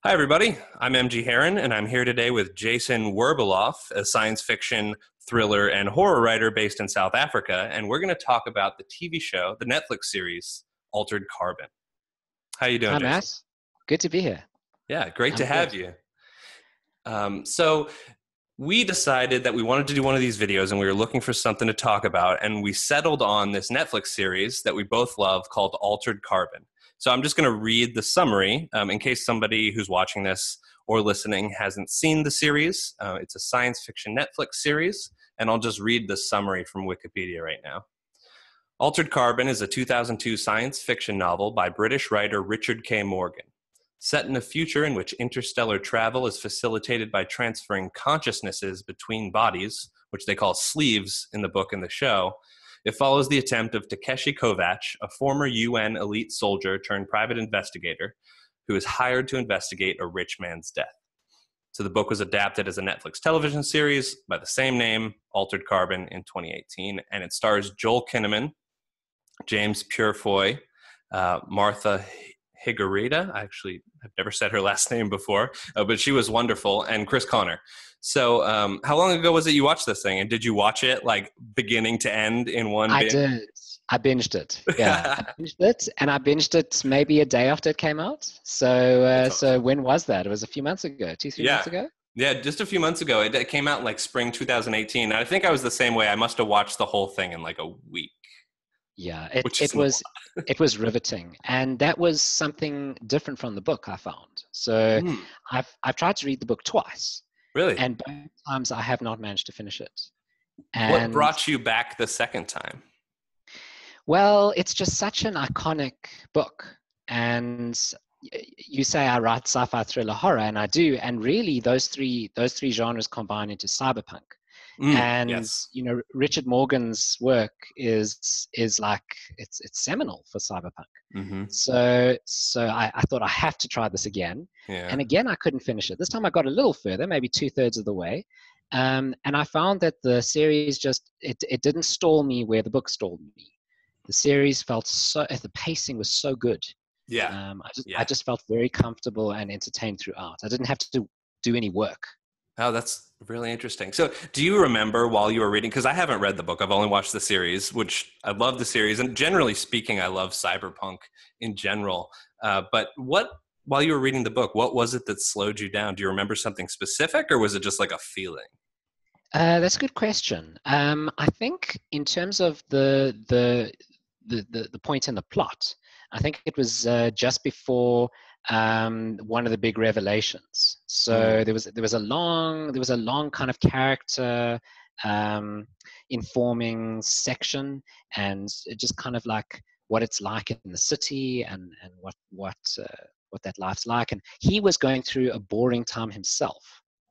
Hi, everybody. I'm MG Herron, and I'm here today with Jason Werbeloff, a science fiction, thriller, and horror writer based in South Africa. And we're going to talk about the TV show, the Netflix series, Altered Carbon. How you doing, Hi, Jason? Matt. Good to be here. Yeah, great to I'm have good. you. So we decided that we wanted to do one of these videos, and we were looking for something to talk about, and we settled on this Netflix series that we both love called Altered Carbon. So I'm just going to read the summary in case somebody who's watching this or listening hasn't seen the series. It's a science fiction Netflix series, and I'll just read the summary from Wikipedia right now. Altered Carbon is a 2002 science fiction novel by British writer Richard K. Morgan. Set in a future in which interstellar travel is facilitated by transferring consciousnesses between bodies, which they call sleeves in the book and the show, it follows the attempt of Takeshi Kovacs, a former UN elite soldier turned private investigator, who is hired to investigate a rich man's death. So the book was adapted as a Netflix television series by the same name, Altered Carbon, in 2018, and it stars Joel Kinnaman, James Purefoy, Martha Higarita. I actually have never said her last name before, but she was wonderful, and Chris Connor. So how long ago was it you watched this thing? And did you watch it like beginning to end in one I binge? did. I binged it. Yeah, I binged it, and I binged it maybe a day after it came out. So, That's so awesome. when was that? It was a few months ago, 3 months Yeah. ago. Yeah, just a few months ago. It came out like spring 2018. And I think I was the same way. I must have watched the whole thing in like a week, Yeah, it which it isn't a was lot. it was riveting, and that was something different from the book I found. So, Mm, I've tried to read the book twice, really? and both times I have not managed to finish it. What And brought you back the second time? well, it's just such an iconic book. And you say I write sci-fi, thriller, horror, and I do. And really, those three genres combine into cyberpunk. And Yes. Richard Morgan's work is like it's seminal for cyberpunk. Mm-hmm. So I thought I have to try this again. Yeah. And again, I couldn't finish it. This time I got a little further, maybe two-thirds of the way. And I found that the series it didn't stall me where the book stalled me. The series felt the pacing was so good. Yeah. I Yeah. just felt very comfortable and entertained throughout. I didn't have to do any work. Oh, that's really interesting. So, do you remember while you were reading? Because I haven't read the book, I've only watched the series, which I love the series. And generally speaking, I love cyberpunk in general. But while you were reading the book, what was it that slowed you down? Do you remember something specific, or was it just like a feeling? That's a good question. I think in terms of the point in the plot, I think it was just before one of the big revelations. So Mm. there was a long kind of character informing section, and it just kind of like what it's like in the city, and what that life's like. And he was going through a boring time himself,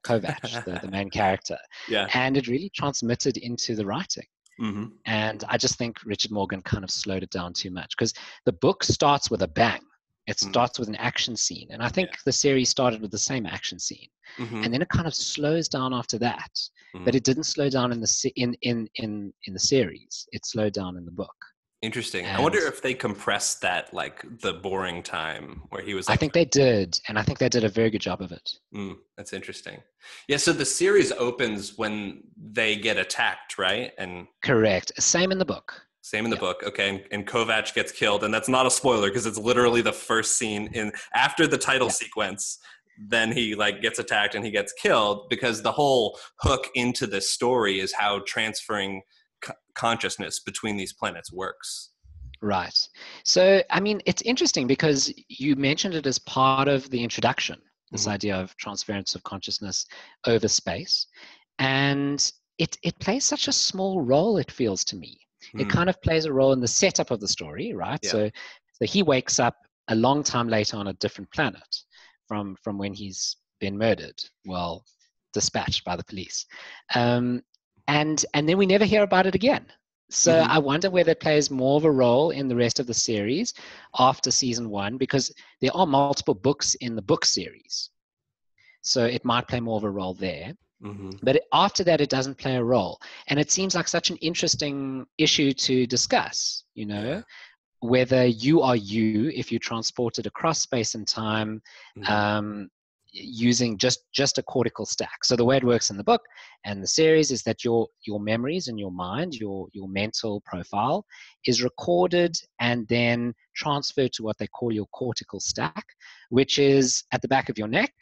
Kovacs, the main character, Yeah. and it really transmitted into the writing. Hmm. And I just think Richard Morgan kind of slowed it down too much, because the book starts with a bang. It Mm. starts with an action scene. And I think Yeah. the series started with the same action scene. And Hmm. then it kind of slows down after that. But Hmm. it didn't slow down in the series. It slowed down in the book. Interesting. I wonder And if they compressed that, like the boring time where he was I like, think they did. And I think they did a very good job of it. That's interesting. Yeah. So the series opens when they get attacked, right? And Correct. Same in the book. same in the Yeah. book. Okay. And Kovac gets killed. And that's not a spoiler because it's literally the first scene in after the title Yeah. sequence. Then he like gets attacked and he gets killed because the whole hook into this story is how transferring consciousness between these planets works. Right. So, I mean, it's interesting because you mentioned it as part of the introduction, this Hmm. idea of transference of consciousness over space. And it plays such a small role, it feels to me. It Hmm. kind of plays a role in the setup of the story, right? Yeah. So he wakes up a long time later on a different planet from when he's been murdered, well, dispatched by the police. Um, and then we never hear about it again. So Hmm. I wonder whether it plays more of a role in the rest of the series after season one, because there are multiple books in the book series. So it might play more of a role there. Hmm. But after that, it doesn't play a role. And it seems like such an interesting issue to discuss, Yeah. whether you are you if you transported across space and time, Hmm. um, using just a cortical stack. So the way it works in the book and the series is that your memories in your mind, your mental profile, is recorded and then transferred to what they call your cortical stack, which is at the back of your neck.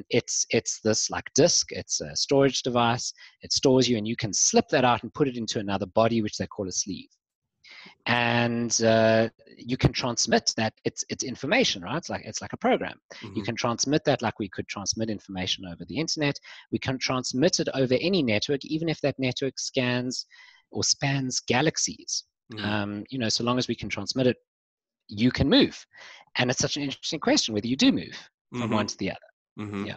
It's this like disk. It's a storage device. It stores you, and you can slip that out and put it into another body, which they call a sleeve. And you can transmit that. It's information, right? It's like a program. You can transmit that like we could transmit information over the internet. We can transmit it over any network, even if that network scans or spans galaxies. So long as we can transmit it, you can move. And it's such an interesting question whether you do move from one to the other. Yeah.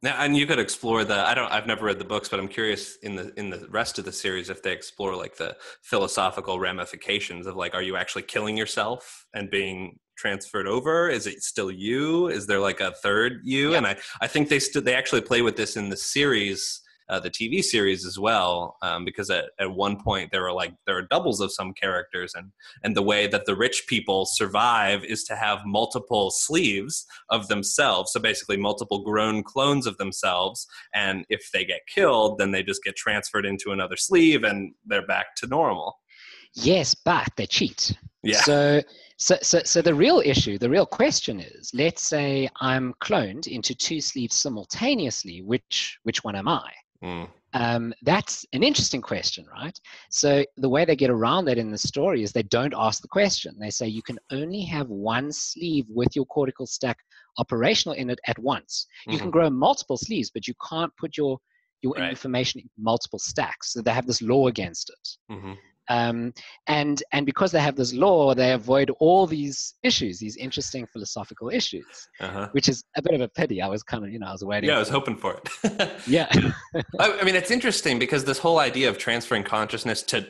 Now, and you could explore I've never read the books, but I'm curious in the rest of the series if they explore like the philosophical ramifications of like, are you actually killing yourself and being transferred over? Is it still you? Is there like a third you? Yep. And I think they actually play with this in the series, the TV series as well, because at one point there are doubles of some characters, and the way that the rich people survive is to have multiple sleeves of themselves, so basically multiple grown clones of themselves, and if they get killed, then they just get transferred into another sleeve and they're back to normal. Yes, but they cheat. Yeah. So the real question is, let's say I'm cloned into two sleeves simultaneously, which one am I? That's an interesting question, right? So the way they get around that in the story is they don't ask the question. They say you can only have one sleeve with your cortical stack operational in it at once. You can grow multiple sleeves, but you can't put your information in multiple stacks. So they have this law against it. And because they have this law, they avoid all these issues, these interesting philosophical issues, which is a bit of a pity. I was kind of, I was waiting. Yeah, I was hoping for it. Yeah. I mean, it's interesting because this whole idea of transferring consciousness to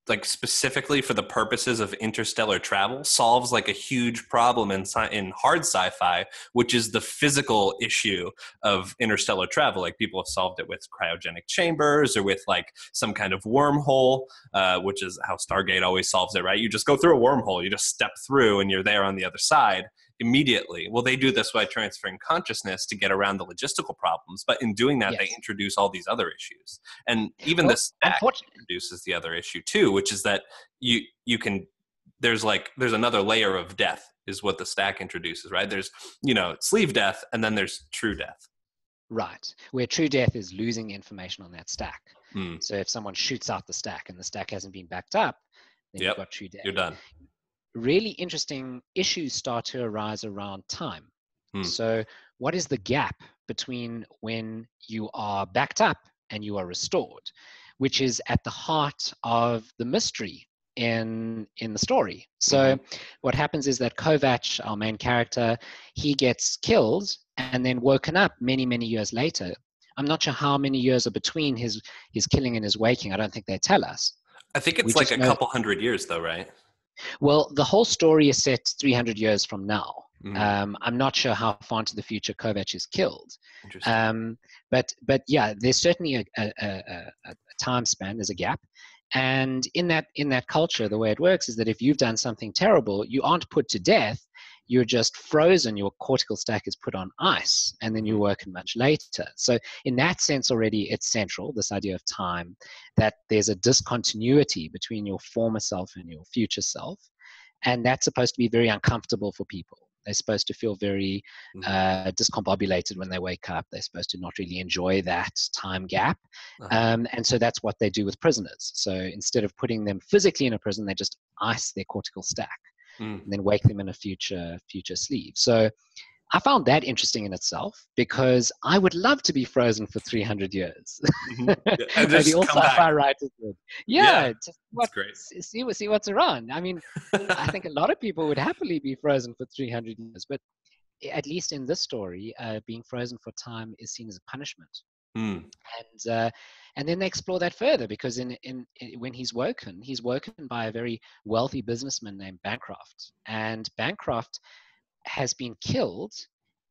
like specifically for the purposes of interstellar travel solves like a huge problem in hard sci-fi, which is the physical issue of interstellar travel. Like people have solved it with cryogenic chambers or with like some kind of wormhole, which is how Stargate always solves it, right? You just go through a wormhole, you just step through and you're there on the other side immediately. Well, they do this by transferring consciousness to get around the logistical problems, but in doing that, they introduce all these other issues. And even the stack introduces the other issue too, which is that you can, there's another layer of death is what the stack introduces, right? There's, sleeve death, and then there's true death. Right, where true death is losing information on that stack. So if someone shoots out the stack and the stack hasn't been backed up, then you've got true death. You're done. Really interesting issues start to arise around time. So what is the gap between when you are backed up and you are restored, which is at the heart of the mystery in the story. So what happens is that Kovacs, our main character, he gets killed and then woken up many, many years later. I'm not sure how many years are between his killing and his waking. I don't think they tell us. I think it's like a couple hundred years though, right? Well, the whole story is set 300 years from now. I'm not sure how far into the future Kovacs is killed. But yeah, there's certainly a time span, there's a gap. And in that culture, the way it works is that if you've done something terrible, you aren't put to death. You're just frozen. Your cortical stack is put on ice, and then you work much later. So in that sense already, it's central, this idea of time, that there's a discontinuity between your former self and your future self. And that's supposed to be very uncomfortable for people. They're supposed to feel very discombobulated when they wake up. They're supposed to not really enjoy that time gap. And so that's what they do with prisoners. So instead of putting them physically in a prison, they just ice their cortical stack. And then wake them in a future sleeve. So I found that interesting in itself because I would love to be frozen for 300 years. And just all sci-fi writers would. Just great. See what's around. I mean, I think a lot of people would happily be frozen for 300 years, but at least in this story, being frozen for time is seen as a punishment. And then they explore that further because when he's woken by a very wealthy businessman named Bancroft. And Bancroft has been killed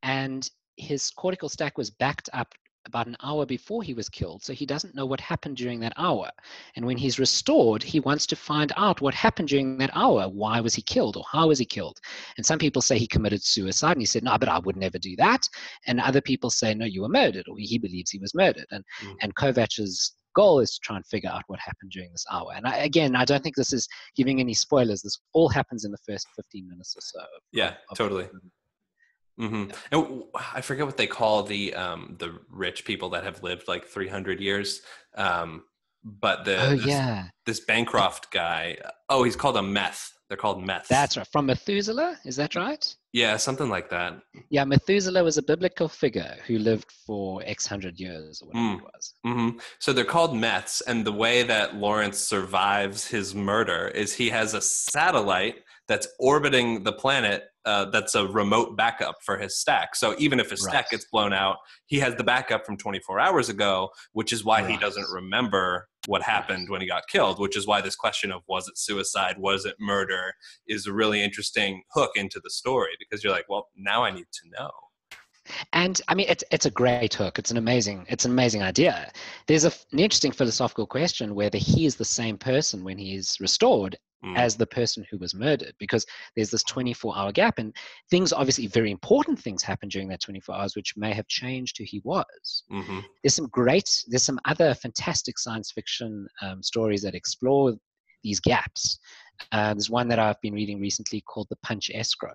and his cortical stack was backed up about an hour before he was killed, so he doesn't know what happened during that hour. And when he's restored, he wants to find out what happened during that hour. Why was he killed, or how was he killed? And some people say he committed suicide, and he said, no, but I would never do that. And other people say, no, you were murdered, or he believes he was murdered. And Kovac's goal is to try and figure out what happened during this hour. And I don't think this is giving any spoilers. This all happens in the first 15 minutes or so. Yeah, totally. Mm-hmm. Yeah. And I forget what they call the rich people that have lived like 300 years. But this Bancroft guy, he's called a meth. They're called meths. That's right. From Methuselah, is that right? Yeah, something like that. Yeah, Methuselah was a biblical figure who lived for X hundred years or whatever it was. Mm-hmm. So they're called meths, and the way that Lawrence survives his murder is he has a satellite that's orbiting the planet that's a remote backup for his stack. So even if his stack gets blown out, he has the backup from 24 hours ago, which is why he doesn't remember what happened when he got killed, which is why this question of was it suicide, was it murder, is a really interesting hook into the story, because you're like, well, now I need to know. And I mean, it's a great hook. It's an amazing idea. There's an interesting philosophical question whether he is the same person when he is restored as the person who was murdered, because there's this 24-hour gap, and things, obviously very important things happen during that 24 hours, which may have changed who he was. Mm-hmm. There's some other fantastic science fiction stories that explore these gaps. There's one that I've been reading recently called The Punch Escrow.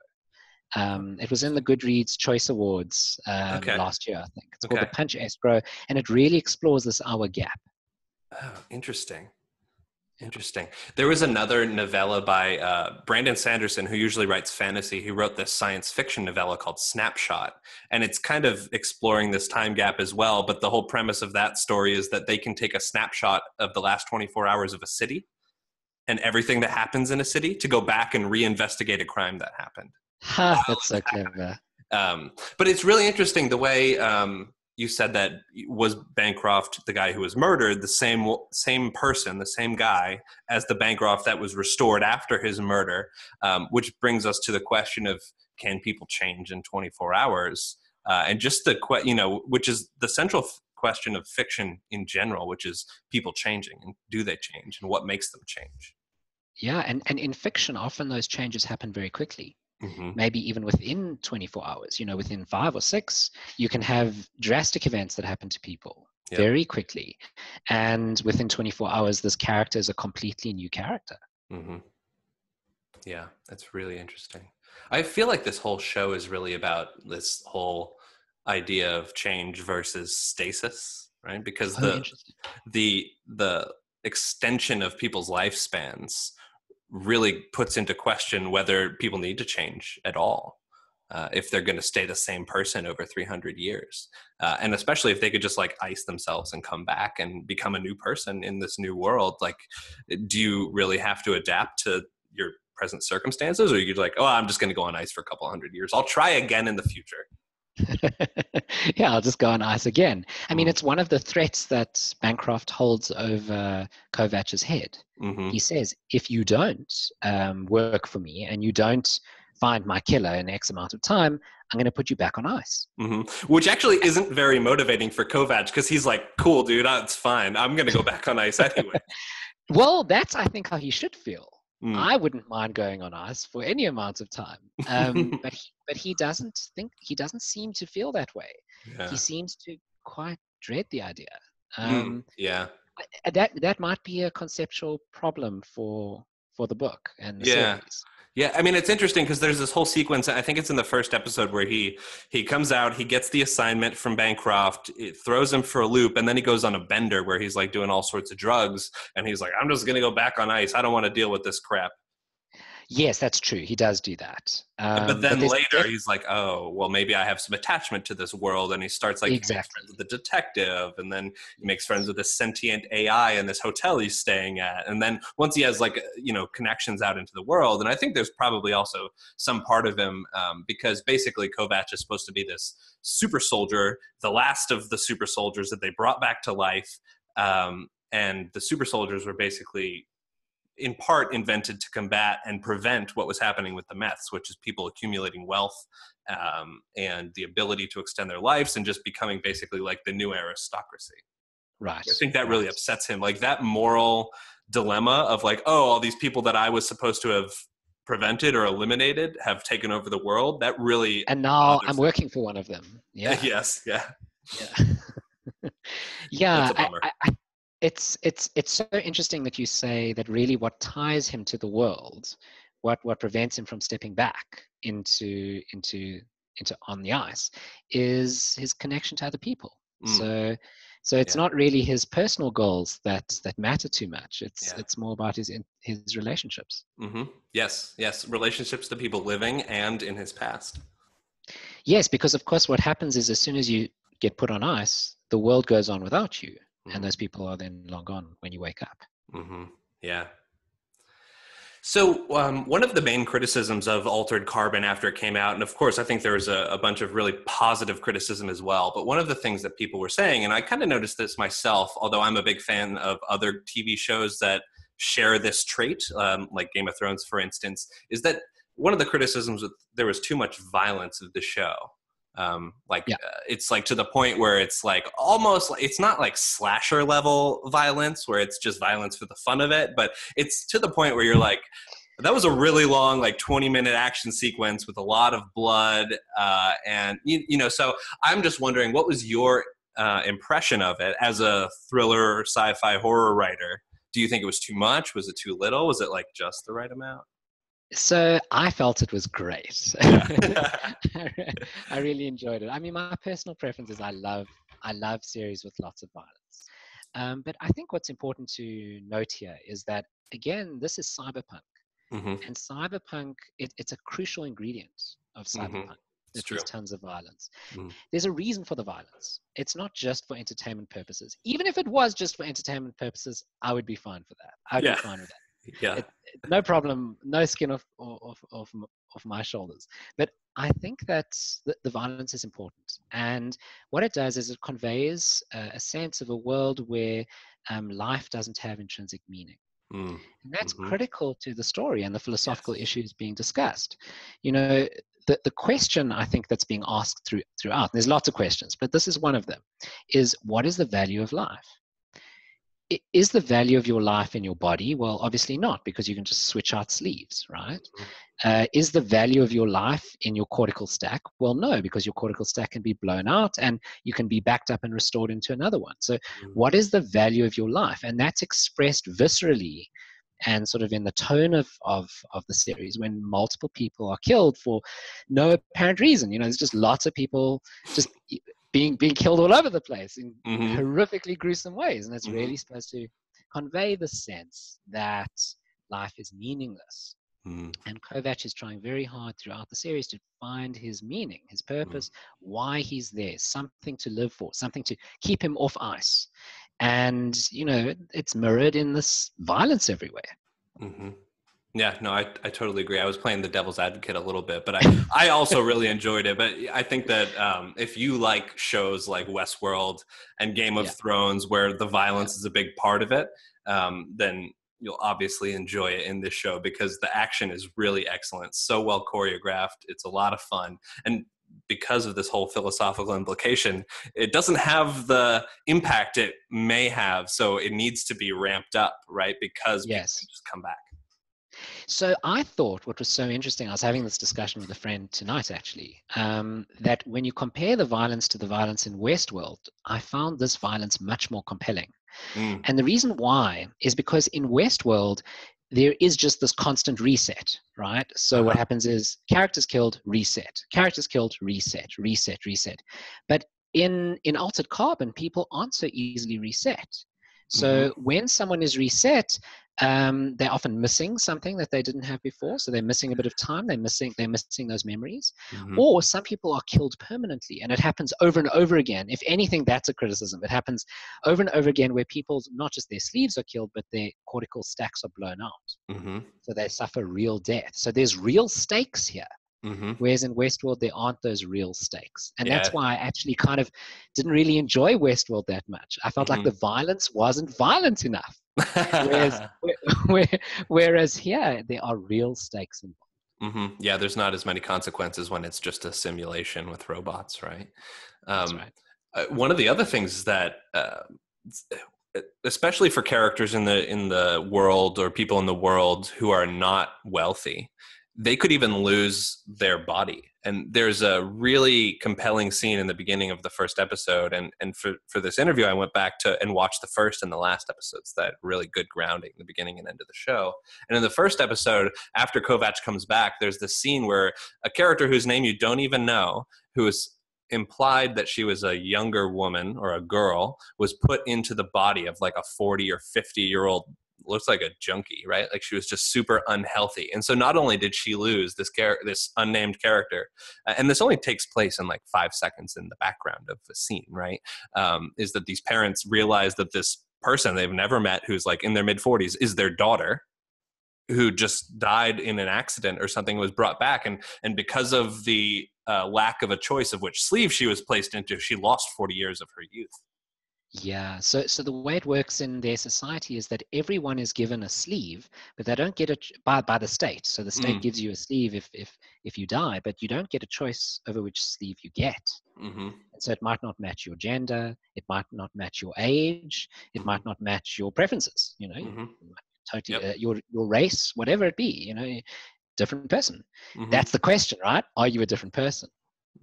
It was in the Goodreads Choice Awards last year, I think. It's called The Punch Escrow, and it really explores this hour gap. Oh, interesting. There was another novella by Brandon Sanderson, who usually writes fantasy. He wrote this science fiction novella called Snapshot, and it's kind of exploring this time gap as well. But the whole premise of that story is that they can take a snapshot of the last 24 hours of a city and everything that happens in a city to go back and reinvestigate a crime that happened. That's so clever. But it's really interesting the way you said that was Bancroft, the guy who was murdered, the same person, the same guy as the Bancroft that was restored after his murder, which brings us to the question of, can people change in 24 hours? And just which is the central question of fiction in general, which is people changing, and do they change, and what makes them change? Yeah, and in fiction, often those changes happen very quickly. Mm-hmm. Maybe even within 24 hours, within 5 or 6, you can have drastic events that happen to people very quickly. And within 24 hours, this character is a completely new character. Mm-hmm. Yeah, that's really interesting. I feel like this whole show is really about this whole idea of change versus stasis, right? Because the extension of people's lifespans really puts into question whether people need to change at all, if they're going to stay the same person over 300 years. And especially if they could just like ice themselves and come back and become a new person in this new world. Like, do you really have to adapt to your present circumstances? Or you're like, oh, I'm just going to go on ice for a couple hundred years. I'll try again in the future. Yeah, I'll just go on ice again. I mean, it's one of the threats that Bancroft holds over Kovac's head. Mm-hmm. He says, if you don't work for me and you don't find my killer in X amount of time, I'm going to put you back on ice. Mm-hmm. Which actually isn't very motivating for Kovacs, because he's like, cool, dude, that's fine. I'm going to go back on ice anyway. Well, that's, I think, how he should feel. I wouldn't mind going on ice for any amount of time. But he doesn't seem to feel that way. Yeah. He seems to quite dread the idea. That might be a conceptual problem for the book and the series. Yeah, I mean, it's interesting because there's this whole sequence, I think it's in the first episode, where he comes out, he gets the assignment from Bancroft, it throws him for a loop, and then he goes on a bender where he's like doing all sorts of drugs, and he's like, I'm just going to go back on ice. I don't want to deal with this crap. Yes, that's true. He does do that. But then later he's like, oh, well, maybe I have some attachment to this world. And he starts like making friends with the detective. And then he makes friends with this sentient AI in this hotel he's staying at. And then once he has like, connections out into the world. And I think there's probably also some part of him, because basically Kovacs is supposed to be this super soldier, the last of the super soldiers that they brought back to life. And the super soldiers were basically in part invented to combat and prevent what was happening with the meths, which is people accumulating wealth and the ability to extend their lives and just becoming basically like the new aristocracy. Right. I think that really upsets him. Like that moral dilemma of like, oh, all these people that I was supposed to have prevented or eliminated have taken over the world. That really and now I'm working for one of them. Yeah. Yes. Yeah. Yeah. Yeah. That's a bummer. It's so interesting that you say that really what ties him to the world, what prevents him from stepping back into on the ice, is his connection to other people. So it's not really his personal goals that matter too much. It's more about his relationships. Mm-hmm. Yes. Relationships to people living and in his past. Yes, because of course what happens is as soon as you get put on ice, the world goes on without you. And those people are then long gone when you wake up. Mm-hmm. Yeah. So one of the main criticisms of Altered Carbon after it came out, and of course I think there was a bunch of really positive criticism as well, but one of the things that people were saying, and I kind of noticed this myself, although I'm a big fan of other TV shows that share this trait, like Game of Thrones, for instance, is that one of the criticisms was there was too much violence of the show. It's like to the point where it's like almost like, it's not like slasher level violence where it's just violence for the fun of it, but it's to the point where you're like, that was a really long, like 20-minute action sequence with a lot of blood. And you know, so I'm just wondering, what was your impression of it as a thriller or sci-fi horror writer? Do you think it was too much? Was it too little? Was it like just the right amount? So I felt it was great. I really enjoyed it. I mean, my personal preference is I love series with lots of violence. But I think what's important to note here is that, again, this is cyberpunk. And cyberpunk, it's a crucial ingredient of cyberpunk. There's tons of violence. There's a reason for the violence. It's not just for entertainment purposes. Even if it was just for entertainment purposes, I would be fine for that. I would be fine with that. Yeah. No problem, no skin off my shoulders. But I think that the violence is important. And what it does is it conveys a sense of a world where life doesn't have intrinsic meaning. And that's critical to the story and the philosophical issues being discussed. You know, the question I think that's being asked throughout, and there's lots of questions, but this is one of them, is what is the value of life? Is the value of your life in your body? Well, obviously not, because you can just switch out sleeves, right? Is the value of your life in your cortical stack? Well, no, because your cortical stack can be blown out and you can be backed up and restored into another one. So what is the value of your life? And that's expressed viscerally and sort of in the tone of the series when multiple people are killed for no apparent reason. You know, there's just lots of people just being killed all over the place in horrifically gruesome ways. And it's really supposed to convey the sense that life is meaningless. And Kovacs is trying very hard throughout the series to find his meaning, his purpose, why he's there, something to live for, something to keep him off ice. And, you know, it's mirrored in this violence everywhere. Yeah, no, I totally agree. I was playing the devil's advocate a little bit, but I also really enjoyed it. But I think that if you like shows like Westworld and Game of Thrones, where the violence is a big part of it, then you'll obviously enjoy it in this show because the action is really excellent, so well choreographed. It's a lot of fun. And because of this whole philosophical implication, it doesn't have the impact it may have. So it needs to be ramped up, right? Because people just come back. So I thought what was so interesting, I was having this discussion with a friend tonight, actually, that when you compare the violence to the violence in Westworld, I found this violence much more compelling. And the reason why is because in Westworld, there is just this constant reset, right? So what happens is characters killed, reset, characters killed, reset, reset, reset. But in Altered Carbon, people aren't so easily reset. So when someone is reset, they're often missing something that they didn't have before. So they're missing a bit of time. They're missing those memories. Or some people are killed permanently, and it happens over and over again. If anything, that's a criticism. It happens over and over again where people, not just their sleeves are killed, but their cortical stacks are blown out. So they suffer real death. So there's real stakes here. Mm-hmm. Whereas in Westworld, there aren't those real stakes. And Yeah. that's why I actually kind of didn't really enjoy Westworld that much. I felt like Mm-hmm. the violence wasn't violent enough. Whereas, whereas here, there are real stakes involved. Mm-hmm. Yeah, there's not as many consequences when it's just a simulation with robots, right? That's right. One of the other things that, especially for characters in the world or people in the world who are not wealthy, they could even lose their body. And there's a really compelling scene in the beginning of the first episode. And for this interview, I went back to and watched the first and the last episodes, that really good grounding, the beginning and end of the show. And in the first episode, after Kovacs comes back, there's this scene where a character whose name you don't even know, who is implied that she was a younger woman or a girl, was put into the body of like a 40 or 50-year-old, looks like a junkie, right? Like she was just super unhealthy. And so not only did she lose this unnamed character, and this only takes place in like 5 seconds in the background of the scene, right? Is that these parents realize that this person they've never met, who's like in their mid-40s, is their daughter, who just died in an accident or something, was brought back. And because of the lack of a choice of which sleeve she was placed into, she lost 40 years of her youth. Yeah. So the way it works in their society is that everyone is given a sleeve, but they don't get it by the state. So the state gives you a sleeve if you die, but you don't get a choice over which sleeve you get. Mm-hmm. And so it might not match your gender, it might not match your age, it might not match your preferences. Totally, your race, whatever it be. Different person. That's the question, right? Are you a different person?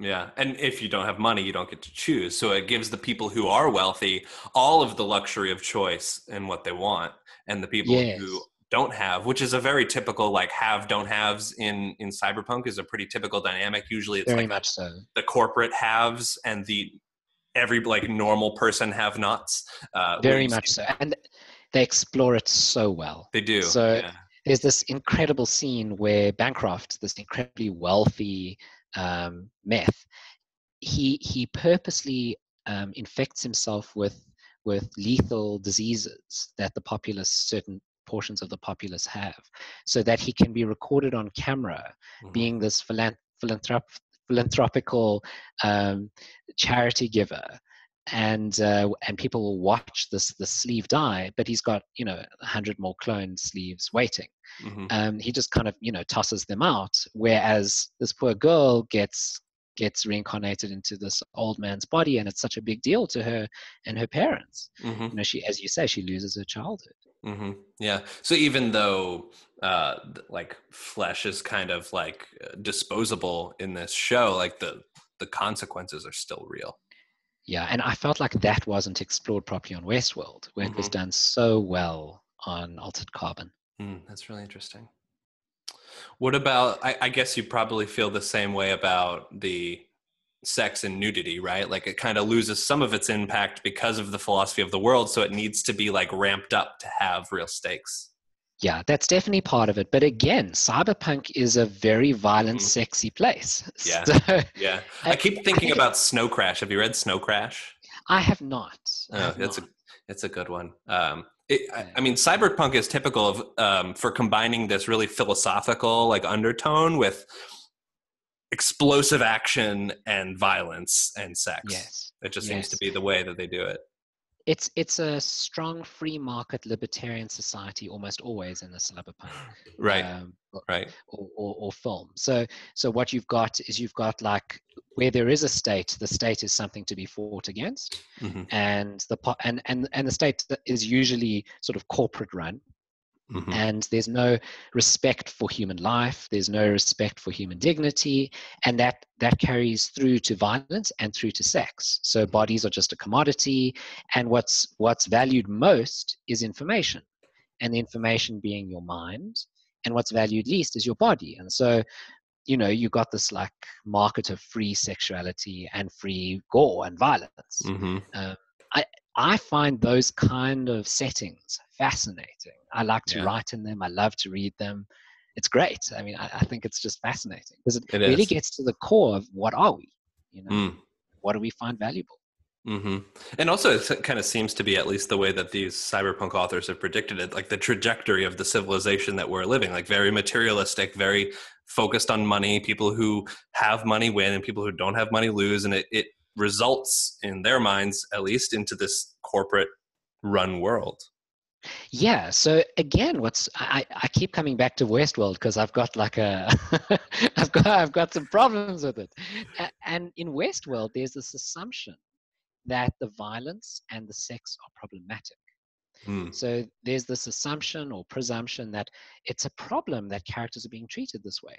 Yeah. And if you don't have money, you don't get to choose. So it gives the people who are wealthy all of the luxury of choice in what they want. And the people who don't have, which is a very typical, like don't haves in Cyberpunk, is a pretty typical dynamic. Usually it's very like much so. The corporate haves and every like normal person have nots. Very much so. And they explore it so well. They do. So there's this incredible scene where Bancroft, this incredibly wealthy meth, he purposely infects himself with lethal diseases that certain portions of the populace have, so that he can be recorded on camera being this philanthropical charity giver, and people will watch the sleeve die, but he's got 100 more clone sleeves waiting. He just kind of tosses them out, whereas this poor girl gets reincarnated into this old man's body, and it's such a big deal to her and her parents. She, as you say, she loses her childhood. Yeah. So even though like flesh is kind of like disposable in this show, like the consequences are still real. Yeah, and I felt like that wasn't explored properly on Westworld, where it was done so well on Altered Carbon. That's really interesting. What about, I guess you probably feel the same way about the sex and nudity, right? Like it kind of loses some of its impact because of the philosophy of the world, so it needs to be like ramped up to have real stakes. Yeah, that's definitely part of it. But again, Cyberpunk is a very violent, sexy place. Yeah, so, yeah. I keep thinking about Snow Crash. Have you read Snow Crash? I have not. It's a good one. I mean, Cyberpunk is typical of for combining this really philosophical like undertone with explosive action and violence and sex. Yes, it just seems to be the way that they do it. It's a strong free market libertarian society almost always in the Cyberpunk, right? Or film. So what you've got is like where there is a state, the state is something to be fought against, and the state is usually sort of corporate run. And there's no respect for human life, there's no respect for human dignity, and that carries through to violence and through to sex. So bodies are just a commodity, and what's valued most is information, and the information being your mind, and what's valued least is your body. And so you got this like market of free sexuality and free gore and violence. I find those kind of settings fascinating. I like to write in them. I love to read them. It's great. I mean, I think it's just fascinating because it really gets to the core of what are we? What do we find valuable? And also it kind of seems to be, at least the way that these cyberpunk authors have predicted it, like the trajectory of the civilization that we're living, like very materialistic, very focused on money. People who have money win and people who don't have money lose. And it results, in their minds at least, into this corporate run world. Yeah. So again, I keep coming back to Westworld because I've got like I've got some problems with it. And in Westworld, there's this assumption that the violence and the sex are problematic. So there's this assumption or presumption that it's a problem that characters are being treated this way.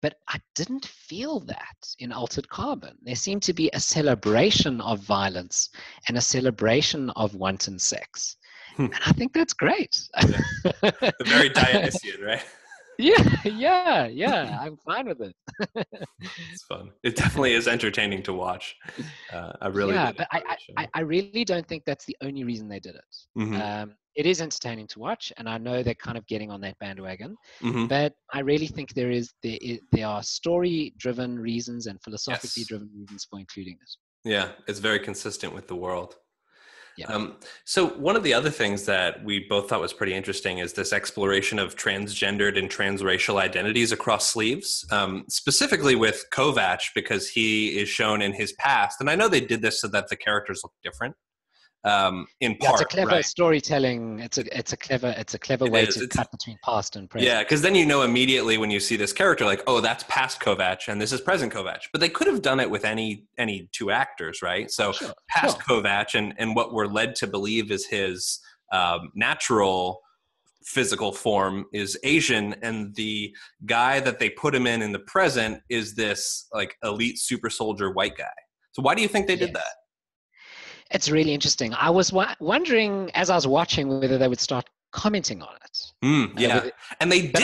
But I didn't feel that in Altered Carbon. There seemed to be a celebration of violence and a celebration of wanton sex. And I think that's great. The very Dionysian, right? Yeah. I'm fine with it. It's fun. It definitely is entertaining to watch. I really but I really don't think that's the only reason they did it. It is entertaining to watch, and I know they're kind of getting on that bandwagon. But I really think there are story-driven reasons and philosophically driven reasons for including it. Yeah, it's very consistent with the world. Yeah. So one of the other things that we both thought was pretty interesting is this exploration of transgendered and transracial identities across sleeves, specifically with Kovacs, because he is shown in his past. And I know they did this so that the characters look different. In part, it's a clever right? Storytelling. It's a clever way to cut between past and present. Yeah, because then you know immediately when you see this character, like, oh, that's past Kovacs and this is present Kovacs. But they could have done it with any two actors, right? So past Kovacs and what we're led to believe is his natural physical form is Asian, and the guy that they put him in the present is this like elite super soldier white guy. So why do you think they did that? It's really interesting. I was wondering as I was watching whether they would start commenting on it. And they didn't. But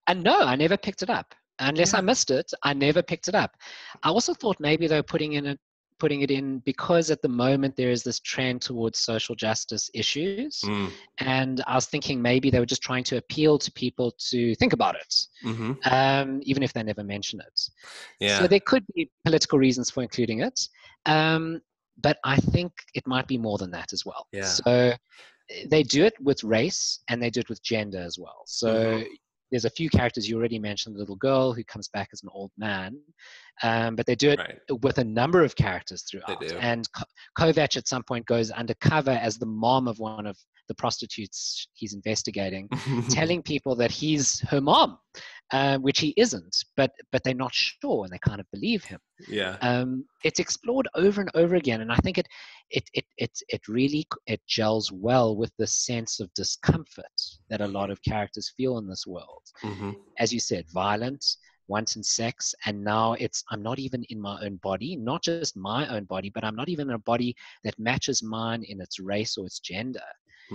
I never picked it up. Unless I missed it, I never picked it up. I also thought maybe they were putting it in because at the moment there is this trend towards social justice issues. And I was thinking maybe they were just trying to appeal to people to think about it, even if they never mention it. Yeah. So there could be political reasons for including it. But I think it might be more than that as well. Yeah. So they do it with race and they do it with gender as well. So there's a few characters you already mentioned, the little girl who comes back as an old man. But they do it with a number of characters throughout. And Kovacs at some point goes undercover as the mom of one of the prostitutes he's investigating, telling people that he's her mom, which he isn't, but they're not sure and they kind of believe him. Yeah. It's explored over and over again, and I think it really gels well with the sense of discomfort that a lot of characters feel in this world. As you said, violence, wanton sex, and now I'm not even in my own body, not just my own body, but I'm not even in a body that matches mine in its race or its gender.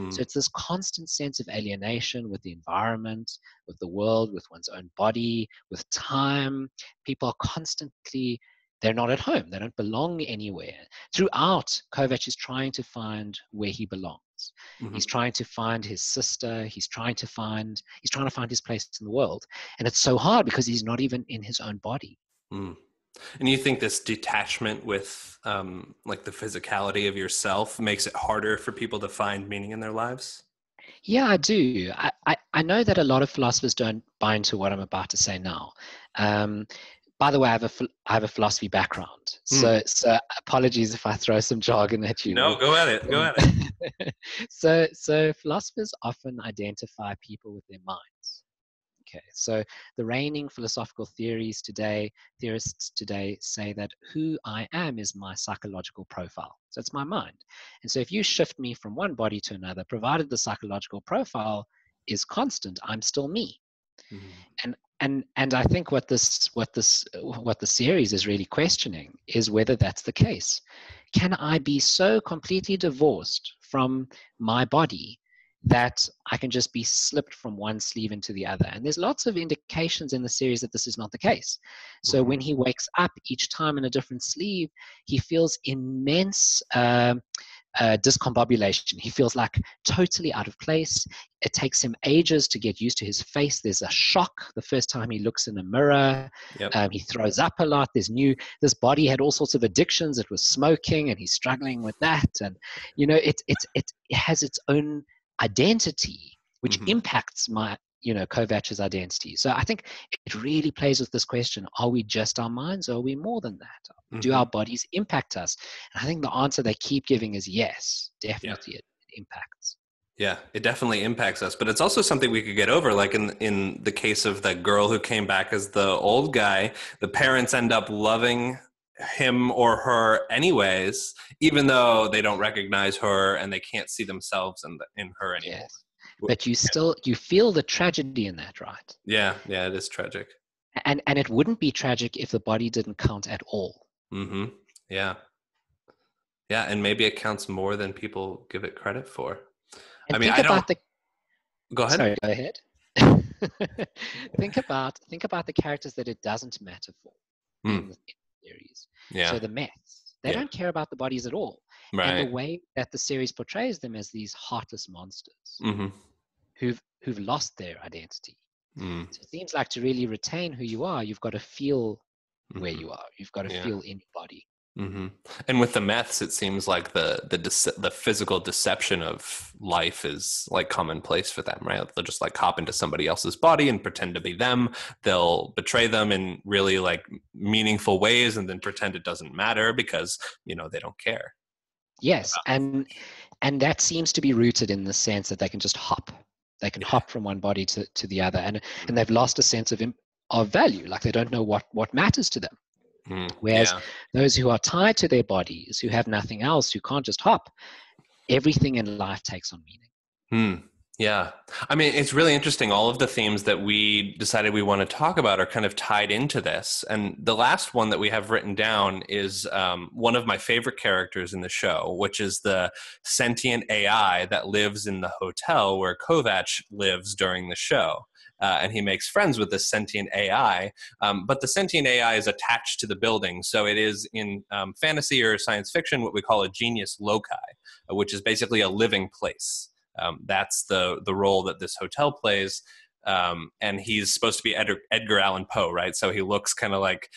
So it's this constant sense of alienation with the environment, with the world, with one's own body, with time. People are constantly, they're not at home. They don't belong anywhere. Throughout, Kovacs is trying to find where he belongs. He's trying to find his sister. He's trying to find his place in the world. And it's so hard because he's not even in his own body. And you think this detachment with like the physicality of yourself makes it harder for people to find meaning in their lives? Yeah, I do. I know that a lot of philosophers don't buy into what I'm about to say now. By the way, I have a philosophy background, so apologies if I throw some jargon at you. No, go at it. So philosophers often identify people with their minds. Okay, so the reigning philosophical theorists today say that who I am is my psychological profile. So it's my mind. And so if you shift me from one body to another, provided the psychological profile is constant, I'm still me. And I think what the series is really questioning is whether that's the case. Can I be so completely divorced from my body that I can just be slipped from one sleeve into the other? And there's lots of indications in the series that this is not the case. So when he wakes up each time in a different sleeve, he feels immense discombobulation. He feels like totally out of place. It takes him ages to get used to his face. There's a shock the first time he looks in a mirror. He throws up a lot. This body had all sorts of addictions. It was smoking and he's struggling with that. And, it has its own identity, which impacts Kovacs' identity. So I think it really plays with this question: are we just our minds, or are we more than that? Do our bodies impact us? And I think the answer they keep giving is yes, definitely it impacts. Yeah, it definitely impacts us, but it's also something we could get over. Like in the case of that girl who came back as the old guy, the parents end up loving him or her anyways, even though they don't recognize her and they can't see themselves in her anymore. Yes. But you feel the tragedy in that, right? Yeah, it is tragic. And it wouldn't be tragic if the body didn't count at all. Yeah, and maybe it counts more than people give it credit for. And I mean, Go ahead. Sorry, go ahead. think about the characters that it doesn't matter for in the series. Yeah. So the meths, they don't care about the bodies at all. Right. And the way that the series portrays them as these heartless monsters who've lost their identity. So it seems like to really retain who you are, you've got to feel where you are. You've got to feel in your body. And with the meths, it seems like the physical deception of life is like commonplace for them, right? They'll just like hop into somebody else's body and pretend to be them. They'll betray them in really like meaningful ways and then pretend it doesn't matter because, they don't care. Yes, and that seems to be rooted in the sense that they can just hop. They can hop from one body to the other, and they've lost a sense of value. Like they don't know what matters to them. Whereas those who are tied to their bodies, who have nothing else, who can't just hop, everything in life takes on meaning. Yeah. I mean, it's really interesting. All of the themes that we decided we want to talk about are kind of tied into this. And the last one that we have written down is one of my favorite characters in the show, which is the sentient AI that lives in the hotel where Kovacs lives during the show. And he makes friends with this sentient AI, but the sentient AI is attached to the building. So it is in fantasy or science fiction what we call a genius loci, which is basically a living place. That's the role that this hotel plays. And he's supposed to be Edgar Allan Poe, right? So he looks kind of like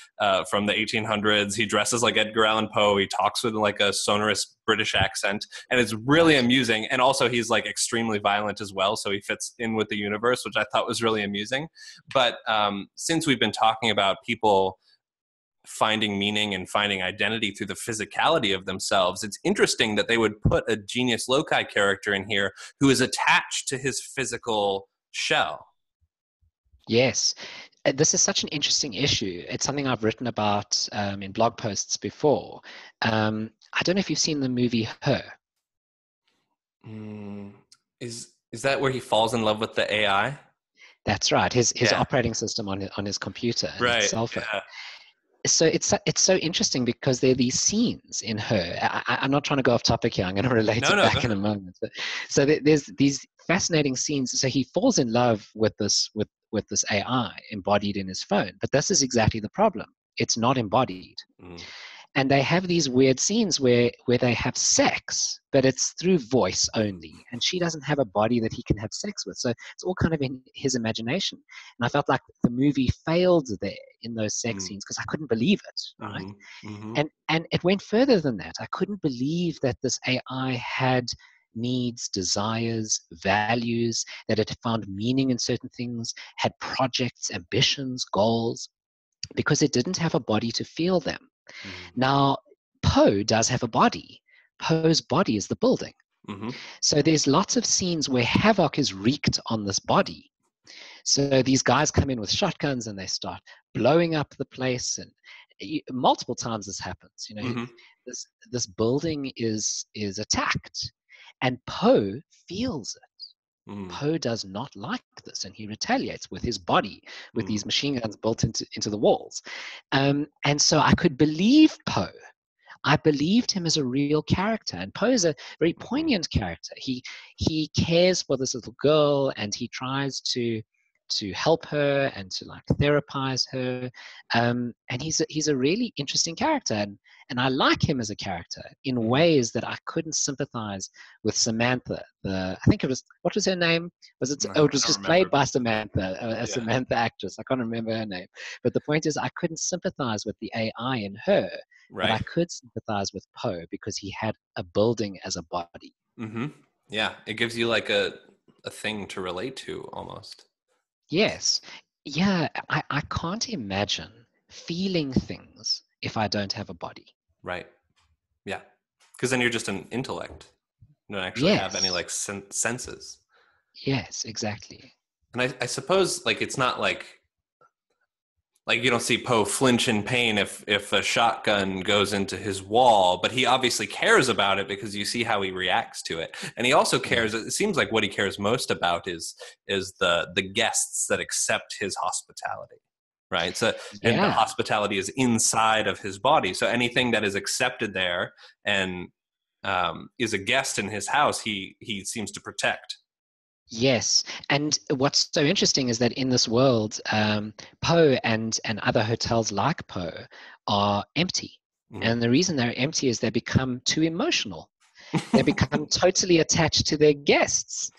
from the 1800s. He dresses like Edgar Allan Poe. He talks with like a sonorous British accent, and it's really amusing. And also he's like extremely violent as well, so he fits in with the universe, which I thought was really amusing. But since we've been talking about people finding meaning and finding identity through the physicality of themselves, it's interesting that they would put a genius loci character in here who is attached to his physical shell. Yes, this is such an interesting issue. It's something I've written about in blog posts before. I don't know if you've seen the movie Her. Is that where he falls in love with the AI? That's right. His operating system on his computer and his cell phone. Yeah. So it's so interesting because there are these scenes in Her. I'm not trying to go off topic here. I'm going to relate it back in a moment. But, so there's these fascinating scenes. So he falls in love with this AI embodied in his phone. But this is exactly the problem. It's not embodied. And they have these weird scenes where they have sex, but it's through voice only. And she doesn't have a body that he can have sex with. So it's all kind of in his imagination. And I felt like the movie failed there in those sex scenes because I couldn't believe it, right? And it went further than that. I couldn't believe that this AI had needs, desires, values, that it found meaning in certain things, had projects, ambitions, goals, because it didn't have a body to feel them. Now, Poe does have a body. Poe's body is the building. So there's lots of scenes where havoc is wreaked on this body. So these guys come in with shotguns and they start blowing up the place. And multiple times this happens. This building is attacked, and Poe feels it. Poe does not like this, and he retaliates with his body, with these machine guns built into the walls. And so I could believe Poe. I believed him as a real character, and Poe is a very poignant character. He cares for this little girl, and he tries to help her and to like therapize her. And he's a really interesting character, and I like him as a character in ways that I couldn't sympathize with Samantha. I think it was, what was her name? Was it? It was just played by Samantha, a Samantha actress. I can't remember her name. But the point is, I couldn't sympathize with the AI in her, but I could sympathize with Poe because he had a building as a body. Yeah, it gives you like a thing to relate to almost. Yes. Yeah, I can't imagine feeling things if I don't have a body. Right. Yeah. Because then you're just an intellect. You don't actually have any Yes. like senses. Yes, exactly. And I suppose like it's not like you don't see Poe flinch in pain if a shotgun goes into his wall, but he obviously cares about it because you see how he reacts to it. And he also Yeah. cares, it seems like what he cares most about is the guests that accept his hospitality. Right. So, and the Yeah. hospitality is inside of his body. So anything that is accepted there and is a guest in his house, he seems to protect. Yes, and what's so interesting is that in this world, Poe and other hotels like Poe are empty. Mhm. And the reason they're empty is they become too emotional. They become totally attached to their guests,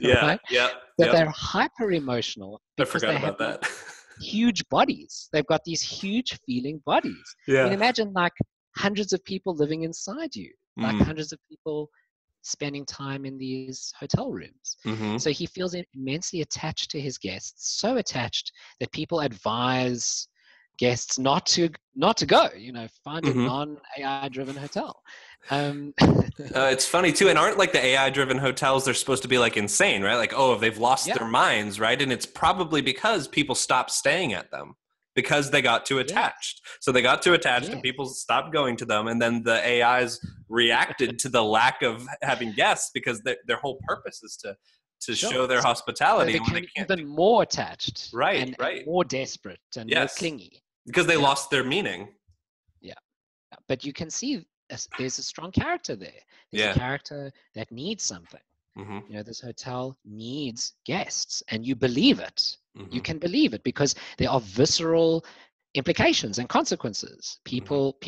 Yeah. right? Yep. That Yep. they're hyper emotional I because forgot they have about these that. huge bodies. They've got these huge feeling bodies. I mean, Yeah. imagine like hundreds of people living inside you, like Mm. hundreds of people spending time in these hotel rooms. Mm-hmm. So he feels immensely attached to his guests, so attached that people advise guests not to go. Find a Mm-hmm. non-AI driven hotel. Um, It's funny too, and aren't like the AI-driven hotels? They're supposed to be like insane, right? Like, oh, they've lost yeah. their minds, right? And it's probably because people stopped staying at them because they got too Yes. attached. So they got too attached, and Yes. people stopped going to them, and then the AIs reacted to the lack of having guests because their whole purpose is to Sure. show their So they hospitality, and when they became can't even do more attached right, and right, more desperate and more yes, clingy. because they Yeah. lost their meaning. Yeah. But you can see there's a strong character there. There's a Yeah. character that needs something. Mm-hmm. This hotel needs guests, and you believe it. You Mm-hmm. can believe it because there are visceral implications and consequences. Mm-hmm.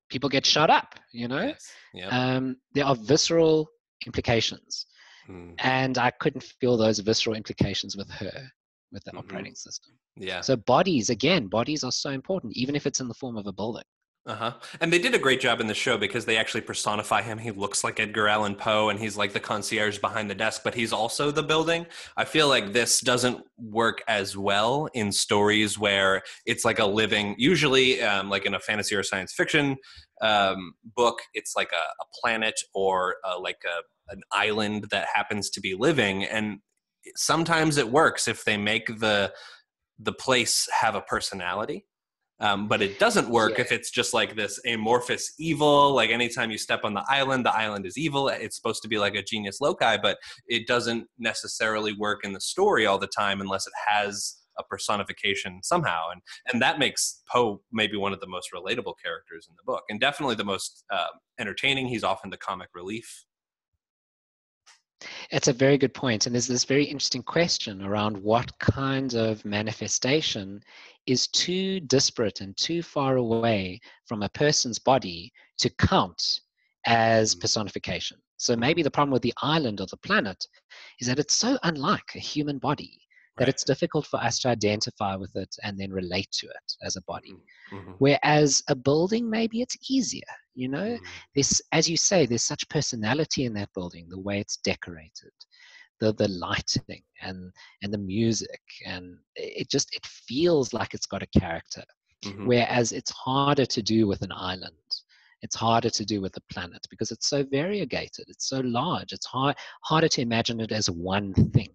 People get shut up. Yes. Yep. There are visceral implications, Mm. and I couldn't feel those visceral implications with her, with the Mm-hmm. operating system. Yeah. So bodies are so important, even if it's in the form of a building. Uh-huh. And they did a great job in the show because they actually personify him. He looks like Edgar Allan Poe and he's like the concierge behind the desk, but he's also the building. I feel like this doesn't work as well in stories where it's like a living, usually like in a fantasy or science fiction book, it's like a planet or an island that happens to be living. And sometimes it works if they make the place have a personality. But it doesn't work Yeah. if it's just like this amorphous evil. Like anytime you step on the island is evil. It's supposed to be like a genius loci, but it doesn't necessarily work in the story all the time unless it has a personification somehow. And that makes Poe maybe one of the most relatable characters in the book, and definitely the most entertaining. He's often the comic relief. It's a very good point. And there's this very interesting question around what kind of manifestation is too disparate and too far away from a person's body to count as personification. So maybe the problem with the island or the planet is that it's so unlike a human body that Right. it's difficult for us to identify with it and then relate to it as a body. Mm-hmm. Whereas a building, maybe it's easier. Mm-hmm. This, as you say, there's such personality in that building, the way it's decorated, the lighting and the music, and it feels like it's got a character. Mm-hmm. Whereas it's harder to do with an island. It's harder to do with a planet because it's so variegated. It's so large. It's harder to imagine it as one thing.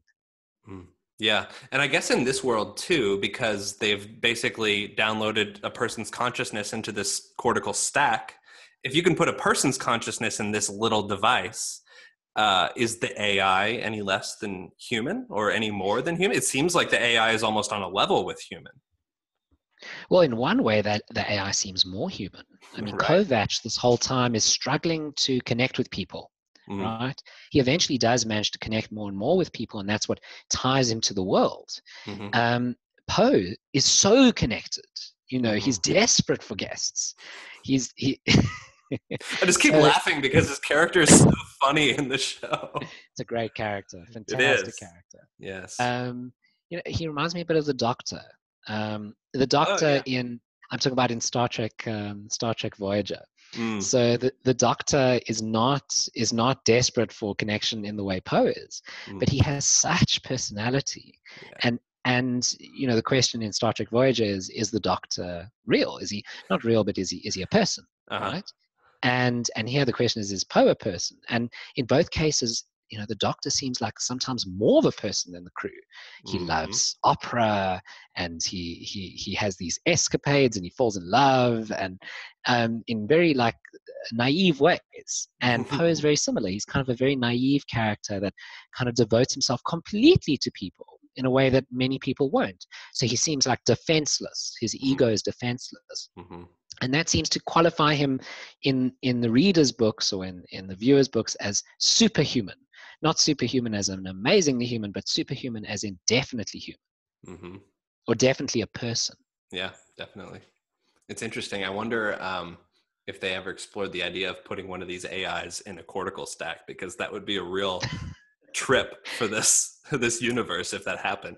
Mm. Yeah. And I guess in this world too, because they've basically downloaded a person's consciousness into this cortical stack, if you can put a person's consciousness in this little device, is the AI any less than human or any more than human? It seems like the AI is almost on a level with human. Well, in one way, that the AI seems more human. I mean, Right. Kovacs this whole time is struggling to connect with people, Mm-hmm. right? He eventually does manage to connect more and more with people, and that's what ties him to the world. Mm-hmm. Poe is so connected. He's Mm-hmm. desperate for guests. He. I just keep So laughing because his character is so funny in the show. it's a great character, It fantastic is. character. Yes. He reminds me a bit of the Doctor. The Oh, Doctor yeah. I'm talking about in Star Trek Voyager. Mm. So the Doctor is not desperate for connection in the way Poe is, Mm. but he has such personality, Yeah. and And the question in Star Trek Voyager is the Doctor real? Is he not real, but is he a person, right? And here the question is Poe a person? And in both cases, the Doctor seems like sometimes more of a person than the crew. He loves opera, and he has these escapades, and he falls in love, and in very like naive ways. And Poe is very similar. He's kind of a very naive character that kind of devotes himself completely to people in a way that many people won't. So he seems like defenseless. His ego is defenseless. And that seems to qualify him in the reader's books or in the viewer's books as superhuman. Not superhuman as an amazingly human, but superhuman as in definitely human. Or definitely a person. Yeah, definitely. It's interesting. I wonder if they ever explored the idea of putting one of these AIs in a cortical stack, because that would be a real trip for this universe if that happened.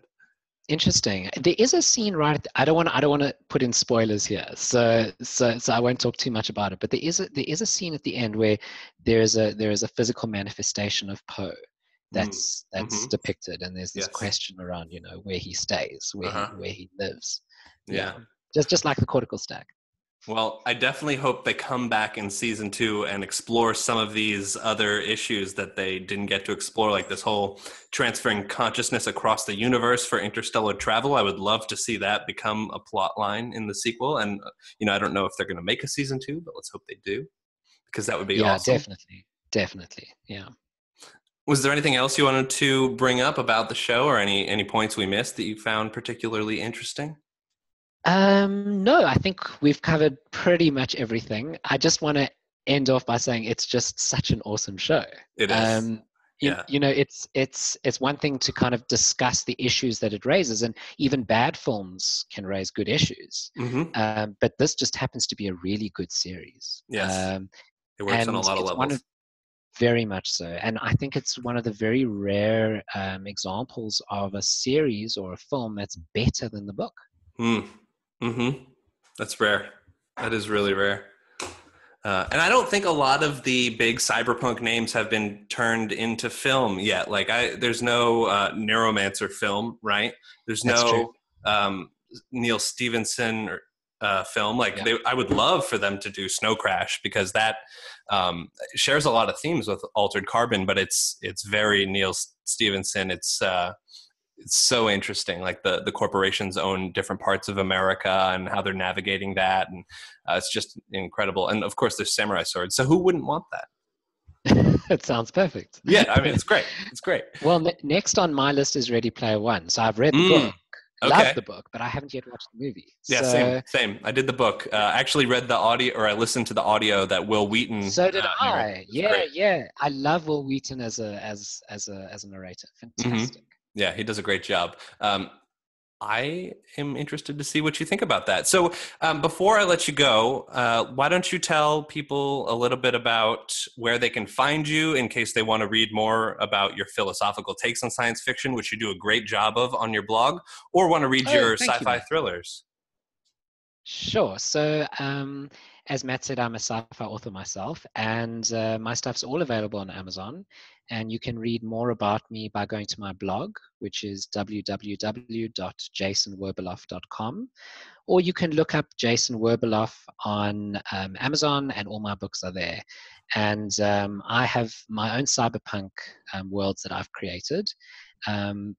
Interesting. There is a scene I don't want to put in spoilers here, so I won't talk too much about it. But there is a scene at the end where there is a physical manifestation of Poe that's depicted, and there's this question around where he stays, where he lives. Yeah. Just like the cortical stack. Well, I definitely hope they come back in season 2 and explore some of these other issues that they didn't get to explore, like this whole transferring consciousness across the universe for interstellar travel. I would love to see that become a plot line in the sequel. And, I don't know if they're going to make a season 2, but let's hope they do, because that would be awesome. Yeah, definitely. Yeah. Was there anything else you wanted to bring up about the show, or any points we missed that you found particularly interesting? No, I think we've covered pretty much everything. I just want to end off by saying it's just such an awesome show. It is. It's one thing to kind of discuss the issues that it raises, and even bad films can raise good issues. But this just happens to be a really good series. Yes, it works on a lot of levels. Very much so. And I think it's one of the very rare examples of a series or a film that's better than the book. That's rare. That is really rare. And I don't think a lot of the big cyberpunk names have been turned into film yet. Like there's no Neuromancer film, right? There's no Neal Stephenson film. I would love for them to do Snow Crash, because that shares a lot of themes with Altered Carbon, but it's very Neal Stephenson. It's so interesting, like the corporations own different parts of America and how they're navigating that, and it's just incredible. And of course there's samurai swords, so who wouldn't want that? It sounds perfect. Yeah, I mean, it's great. Well, next on my list is Ready Player One. So I've read the book, love the book, but I haven't yet watched the movie. Yeah, same. I did the book. I actually read the audio, or I listened to the audio that Will Wheaton. So did I. Yeah. I love Will Wheaton as a narrator. Fantastic. Yeah, he does a great job. I am interested to see what you think about that. So before I let you go, why don't you tell people a little bit about where they can find you in case they want to read more about your philosophical takes on science fiction, which you do a great job of on your blog, or want to read your sci-fi thrillers? Sure. So as Matt said, I'm a sci-fi author myself, and my stuff's all available on Amazon. And you can read more about me by going to my blog, which is www.jasonwerbeloff.com. Or you can look up Jason Werbeloff on Amazon, and all my books are there. And I have my own cyberpunk worlds that I've created.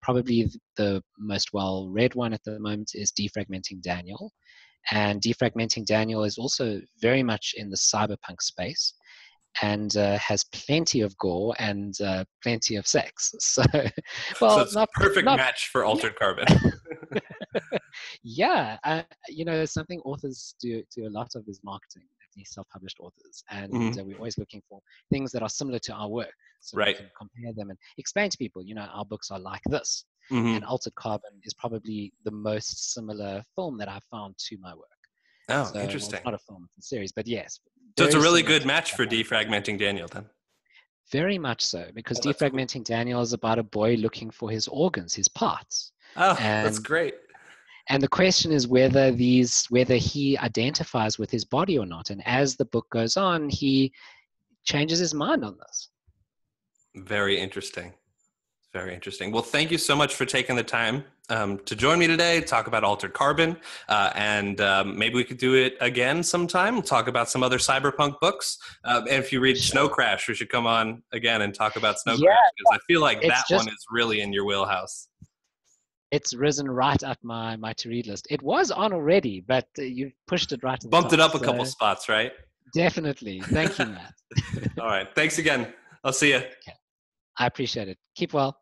Probably the most well-read one at the moment is Defragmenting Daniel. And Defragmenting Daniel is also very much in the cyberpunk space, and has plenty of gore and plenty of sex. So, well, so it's a perfect match for Altered Carbon. Yeah, something authors do a lot of is marketing, these self-published authors, and we're always looking for things that are similar to our work, so we can compare them and explain to people, our books are like this. And Altered Carbon is probably the most similar film that I've found to my work. Oh, so, interesting. Well, it's not a film, it's a series, but yes. So it's a really good match for Defragmenting Daniel then. Very much so, because Defragmenting cool. Daniel is about a boy looking for his organs, his parts. Oh, that's great. And the question is whether he identifies with his body or not. And as the book goes on, he changes his mind on this. Very interesting. Very interesting. Well, thank you so much for taking the time to join me today, talk about Altered Carbon, and maybe we could do it again sometime. We'll talk about some other cyberpunk books. And if you read Snow Crash, we should come on again and talk about Snow Crash, because I feel like that one is really in your wheelhouse. It's risen right up my to-read list. It was on already, but you've pushed it right to the Bumped top, it up a couple spots, right? Definitely. Thank you, Matt. All right. Thanks again. I'll see you. Okay. I appreciate it. Keep well.